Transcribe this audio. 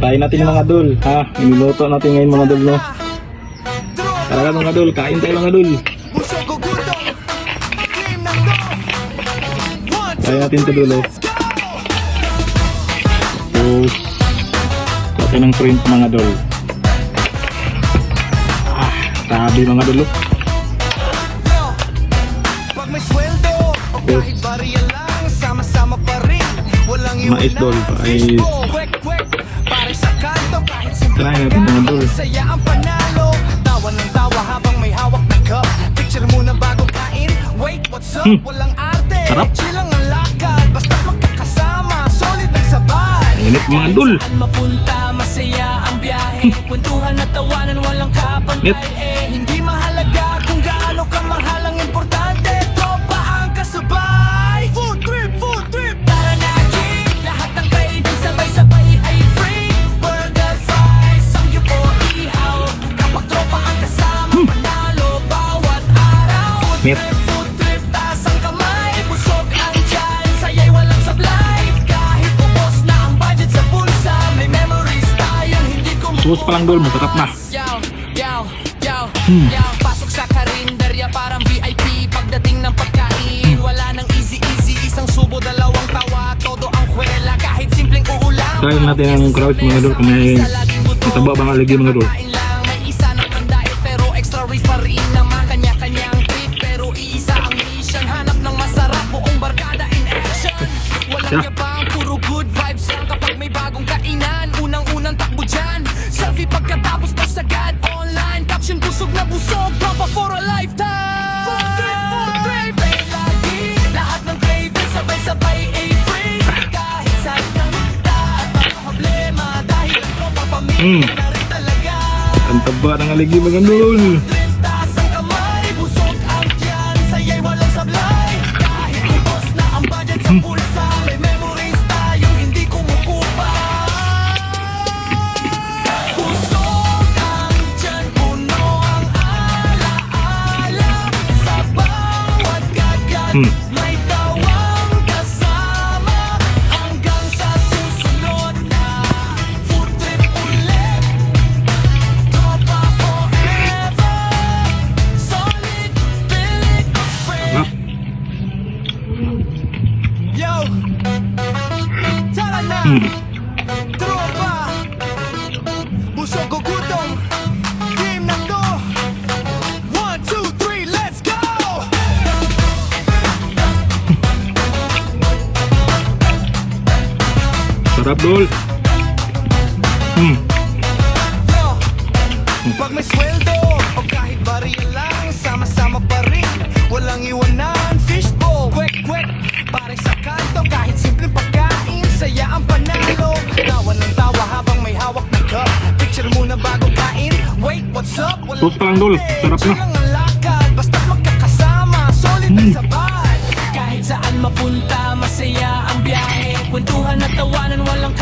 Try natin mga dol, ha? Iniluto natin ngayon mga dol, no? Tara mga dol, kain tayo mga dol. Try natin ito dol, oh. Tapos natin ng shrimp mga dol. Sabi mga dol, oh. Mais dol, mais. Try natin mga dol. Sarap. Init mga dol. Init. Hindi mahalaga kung gaano ka mahal, ang importante tropa ang kasabay. Food trip. Tara na G, lahat ng craving sabay-sabay ay free. Burger, fries, samgyup o ihaw. Kapag tropa ang kasama, panalo bawat araw. Food trip, taas ang kamay, busog ang tiyan, saya'y walang sablay. Kahit ubos na ang budget sa bulsa, may memories tayong hindi ko Sus pa lang dol, masarap na. Pasok sa karinderya parang VIP. Pagdating ng pagkain, wala nang easy. Isang subo, dalawang tawa, todo ang kwela. Kahit simpleng uulam. Try natin ang crowd mga dol. Kung may mataba bang aligi mga dol. May isa ng pandait pero extra risk pa rin naman. Kanya-kanyang trip pero iisa ang mission. Hanap ng masarap, buong barkada in action. Walang yabang, puro good vibes lang. Kapag may bagong kainan, unang-unang takbo dyan. Selfie pagkatapos pa sagad online. Caption busog na busog, tropa for a lifetime. Food trip, lagi. Lahat ng craving sabay-sabay ay free. Kahit saan ng lahat mga problema, dahil ang tropa pamilya na rin talaga. Ang taba ng aligi mga dol. Trip, taas ang kamay, busog ang tiyan, saya'y walang sablay. Kahit ubos na ang budget sa bulsa, may memories tayong hindi kumukupa. Busog ang tiyan, puno ang alaala. Sa bawat kagat, may tawang kasama. Hanggang sa susunod na food trip ulit. Tropa forever, solid, pilit of friend. Yo, tara na, tropa. Busog o gutom, game na to. 1, 2, 3, let's go! Sarap dol. Yo, pag may sweldo o kahit barya lang, sama-sama pa rin. Walang iwanan, fishbowl, kwek-kwek. Pare sa kanto, kahit simpleng pagkain, saya ang panalo. Tawa ng tawa habang may hawak na cup. Picture muna bago kain. Wait, what's up? Sus pa lang dol, sarap na. Chill lang ang lakad, basta't magkakasama, solid ang sabay. Kahit saan mapunta, masaya ang biyahe. Kwentuhan at tawanan, walang